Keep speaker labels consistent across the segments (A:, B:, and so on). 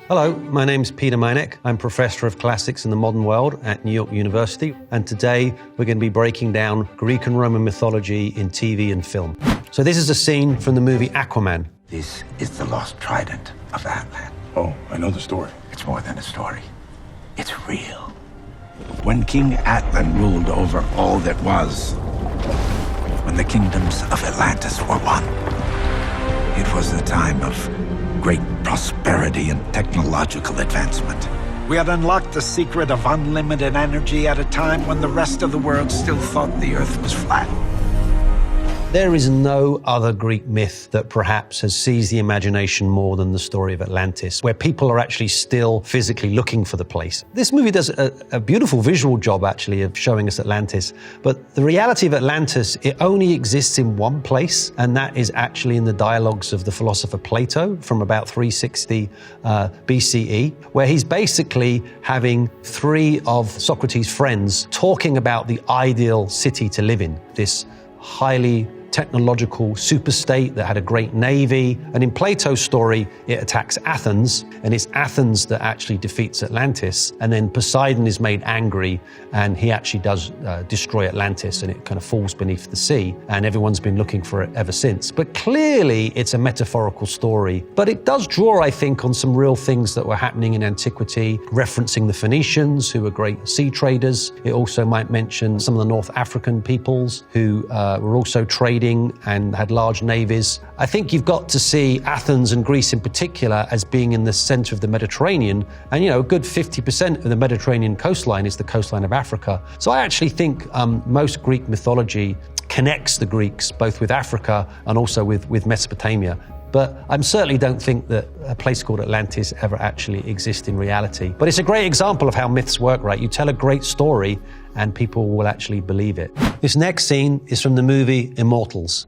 A: Hello, my name's Peter Meineck. I'm Professor of Classics in the Modern World at New York University, and today we're going to be breaking down Greek and Roman mythology in TV and film. So this is a scene from the movie Aquaman.
B: This is the lost trident of Atlan.
C: Oh, I know the story.
B: It's more than a story. It's real. When King Atlan ruled over all that was, when the kingdoms of Atlantis were one, it was a time of great prosperity and technological advancement. We had unlocked the secret of unlimited energy at a time when the rest of the world still thought the Earth was flat.
A: There is no other Greek myth that perhaps has seized the imagination more than the story of Atlantis, where people are actually still physically looking for the place. This movie does a beautiful visual job, actually, of showing us Atlantis. But the reality of Atlantis, it only exists in one place, and that is actually in the dialogues of the philosopher Plato from about 360 BCE, where he's basically having three of Socrates' friends talking about the ideal city to live in, this highly technological superstate that had a great navy. And in Plato's story, it attacks Athens, and it's Athens that actually defeats Atlantis. And then Poseidon is made angry, and he actually does destroy Atlantis, and it kind of falls beneath the sea. And everyone's been looking for it ever since. But clearly, it's a metaphorical story. But it does draw, I think, on some real things that were happening in antiquity, referencing the Phoenicians, who were great sea traders. It also might mention some of the North African peoples who were also trading and had large navies. I think you've got to see Athens and Greece in particular as being in the center of the Mediterranean. And, you know, a good 50% of the Mediterranean coastline is the coastline of Africa. So I actually think most Greek mythology connects the Greeks both with Africa and also with Mesopotamia. But I certainly don't think that a place called Atlantis ever actually exists in reality. But it's a great example of how myths work, right? You tell a great story and people will actually believe it. This next scene is from the movie Immortals.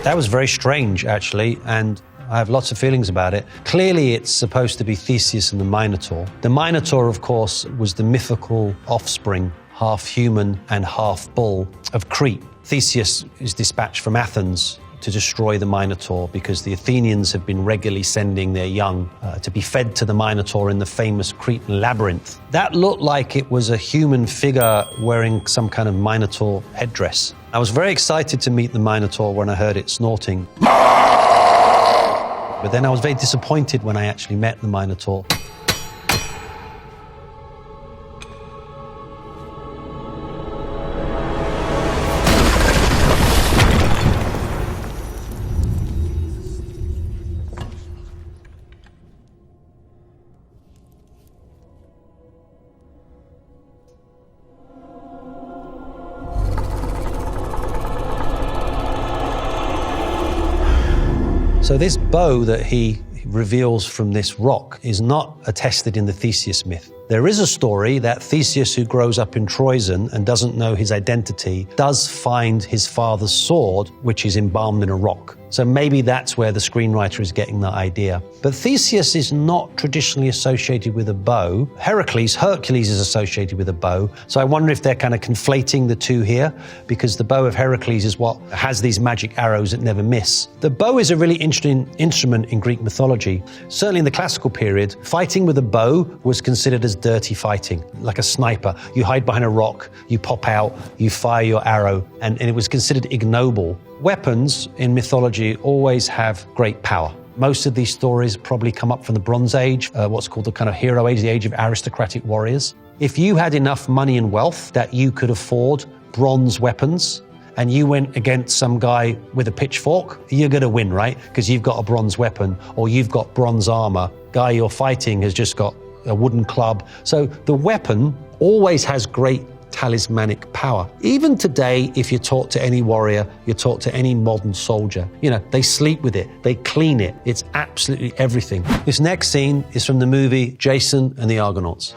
A: That was very strange, actually, and I have lots of feelings about it. Clearly, it's supposed to be Theseus and the Minotaur. The Minotaur, of course, was the mythical offspring, half human and half bull, of Crete. Theseus is dispatched from Athens to destroy the Minotaur because the Athenians have been regularly sending their young to be fed to the Minotaur in the famous Cretan labyrinth. That looked like it was a human figure wearing some kind of Minotaur headdress. I was very excited to meet the Minotaur when I heard it snorting. But then I was very disappointed when I actually met the Minotaur. So this bow that he reveals from this rock is not attested in the Theseus myth. There is a story that Theseus, who grows up in Troezen and doesn't know his identity, does find his father's sword, which is embalmed in a rock. So maybe that's where the screenwriter is getting that idea. But Theseus is not traditionally associated with a bow. Hercules is associated with a bow. So I wonder if they're kind of conflating the two here, because the bow of Heracles is what has these magic arrows that never miss. The bow is a really interesting instrument in Greek mythology. Certainly in the classical period, fighting with a bow was considered as dirty fighting, like a sniper. You hide behind a rock, you pop out, you fire your arrow, and it was considered ignoble. Weapons in mythology always have great power. Most of these stories probably come up from the Bronze Age, what's called the kind of hero age, the age of aristocratic warriors. If you had enough money and wealth that you could afford bronze weapons, and you went against some guy with a pitchfork, you're going to win, right? Because you've got a bronze weapon, or you've got bronze armor. Guy you're fighting has just got a wooden club. So the weapon always has great talismanic power. Even today, if you talk to any warrior, you talk to any modern soldier, you know, they sleep with it, they clean it. It's absolutely everything. This next scene is from the movie Jason and the Argonauts.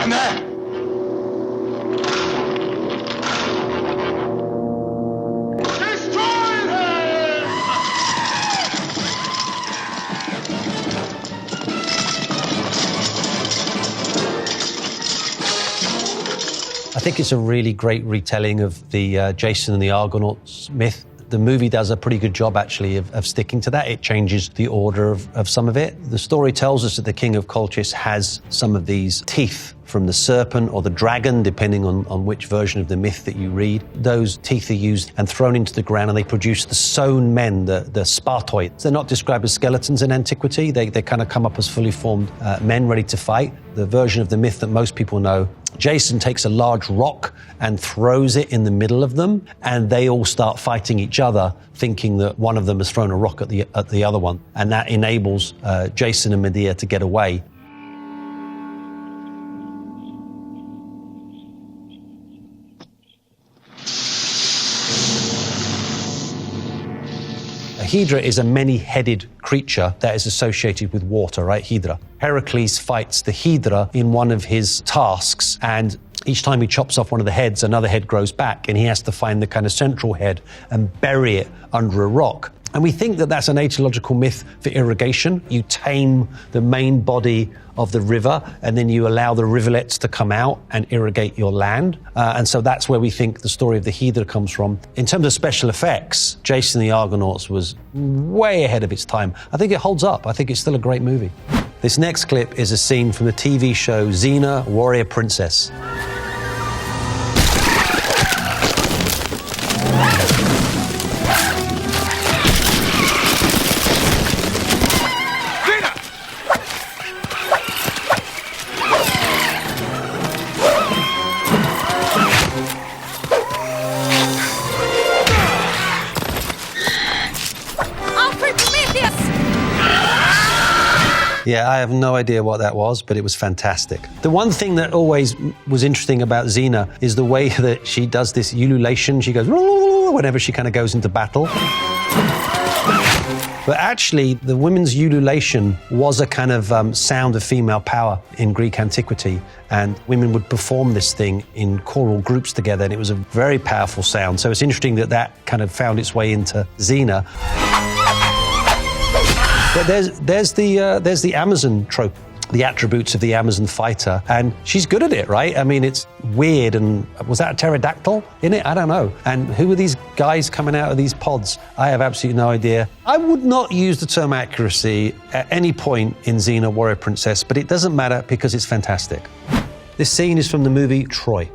B: And there!
A: I think it's a really great retelling of the Jason and the Argonauts myth. The movie does a pretty good job, actually, of sticking to that. It changes the order of some of it. The story tells us that the king of Colchis has some of these teeth from the serpent or the dragon, depending on which version of the myth that you read. Those teeth are used and thrown into the ground, and they produce the sown men, the Spartoids. They're not described as skeletons in antiquity. They kind of come up as fully formed men ready to fight. The version of the myth that most people know, Jason takes a large rock and throws it in the middle of them, and they all start fighting each other, thinking that one of them has thrown a rock at the other one, and that enables Jason and Medea to get away. A Hydra is a many-headed creature that is associated with water, right? Hydra. Heracles fights the Hydra in one of his tasks, and each time he chops off one of the heads, another head grows back, and he has to find the kind of central head and bury it under a rock. And we think that that's an aetiological myth for irrigation. You tame the main body of the river, and then you allow the rivulets to come out and irrigate your land. And so that's where we think the story of the Hydra comes from. In terms of special effects, Jason and the Argonauts was way ahead of its time. I think it holds up. I think it's still a great movie. This next clip is a scene from the TV show Xena, Warrior Princess. Yeah, I have no idea what that was, but it was fantastic. The one thing that always was interesting about Xena is the way that she does this ululation. She goes whenever she kind of goes into battle. But actually, the women's ululation was a kind of sound of female power in Greek antiquity, and women would perform this thing in choral groups together, and it was a very powerful sound. So it's interesting that that kind of found its way into Xena. But there's the Amazon trope, the attributes of the Amazon fighter, and she's good at it, right? I mean, it's weird, and was that a pterodactyl in it? I don't know. And who are these guys coming out of these pods? I have absolutely no idea. I would not use the term accuracy at any point in Xena, Warrior Princess, but it doesn't matter because it's fantastic. This scene is from the movie Troy.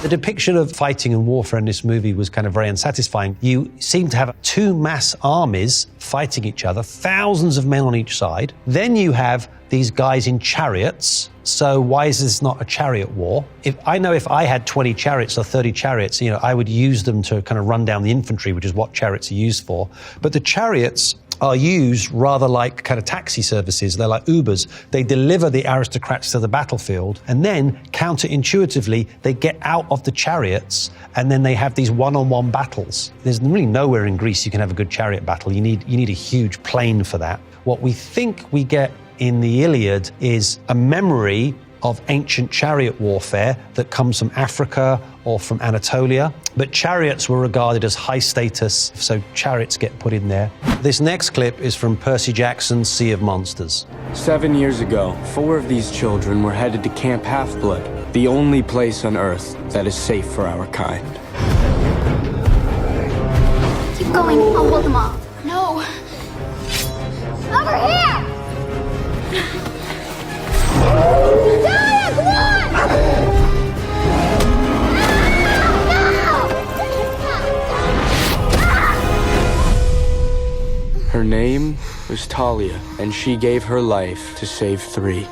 A: The depiction of fighting and warfare in this movie was kind of very unsatisfying. You seem to have two mass armies fighting each other, thousands of men on each side. Then you have these guys in chariots. So why is this not a chariot war? If I had 20 chariots or 30 chariots, I would use them to kind of run down the infantry, which is what chariots are used for. But the chariots are used rather like kind of taxi services. They're like Ubers. They deliver the aristocrats to the battlefield, and then counterintuitively, they get out of the chariots, and then they have these one-on-one battles. There's really nowhere in Greece you can have a good chariot battle. You need a huge plain for that. What we think we get in the Iliad is a memory of ancient chariot warfare that comes from Africa or from Anatolia. But chariots were regarded as high status, so chariots get put in there. This next clip is from Percy Jackson's Sea of Monsters.
C: 7 years ago, 4 of these children were headed to Camp Half-Blood, the only place on Earth that is safe for our kind.
D: Keep going, I'll hold them off. No. Over here! Daya, come on!
C: Her name was Talia, and she gave her life to save 3.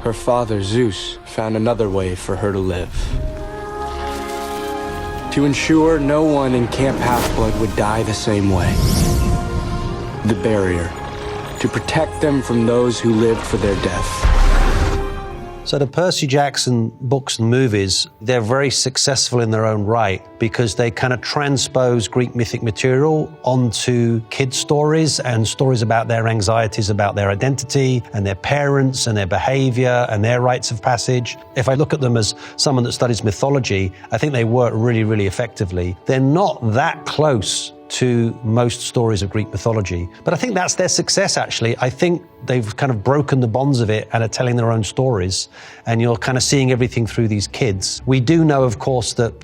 C: Her father, Zeus, found another way for her to live. To ensure no one in Camp Half-Blood would die the same way. The barrier to protect them from those who lived for their death.
A: So the Percy Jackson books and movies, they're very successful in their own right because they kind of transpose Greek mythic material onto kids' stories and stories about their anxieties about their identity and their parents and their behavior and their rites of passage. If I look at them as someone that studies mythology, I think they work really, really effectively. They're not that close to most stories of Greek mythology. But I think that's their success, actually. I think they've kind of broken the bonds of it and are telling their own stories, and you're kind of seeing everything through these kids. We do know, of course, that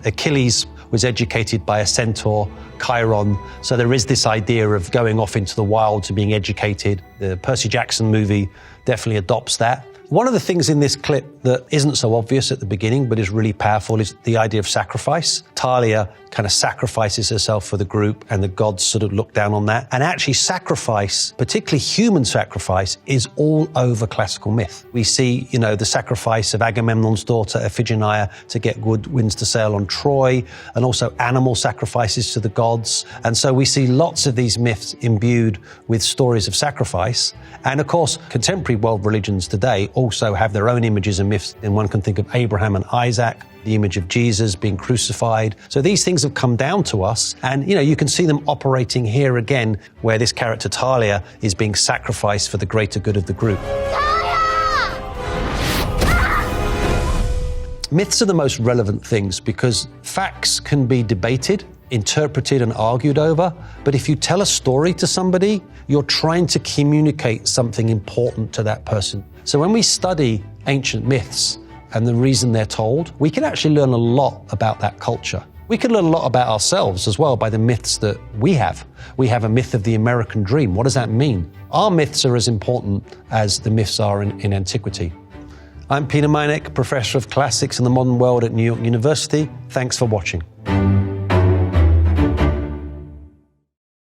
A: Achilles was educated by a centaur, Chiron, so there is this idea of going off into the wild to being educated. The Percy Jackson movie definitely adopts that. One of the things in this clip that isn't so obvious at the beginning, but is really powerful, is the idea of sacrifice. Thalia kind of sacrifices herself for the group, and the gods sort of look down on that. And actually sacrifice, particularly human sacrifice, is all over classical myth. We see, the sacrifice of Agamemnon's daughter Iphigenia to get good winds to sail on Troy, and also animal sacrifices to the gods. And so we see lots of these myths imbued with stories of sacrifice. And of course, contemporary world religions today also have their own images and myths. And one can think of Abraham and Isaac, the image of Jesus being crucified. So these things have come down to us, and you can see them operating here again, where this character Thalia is being sacrificed for the greater good of the group. Myths are the most relevant things because facts can be debated, interpreted and argued over, but if you tell a story to somebody, you're trying to communicate something important to that person. So when we study ancient myths and the reason they're told, we can actually learn a lot about that culture. We can learn a lot about ourselves as well by the myths that we have. We have a myth of the American dream. What does that mean? Our myths are as important as the myths are in antiquity. I'm Peter Meineck, Professor of Classics in the Modern World at New York University. Thanks for watching.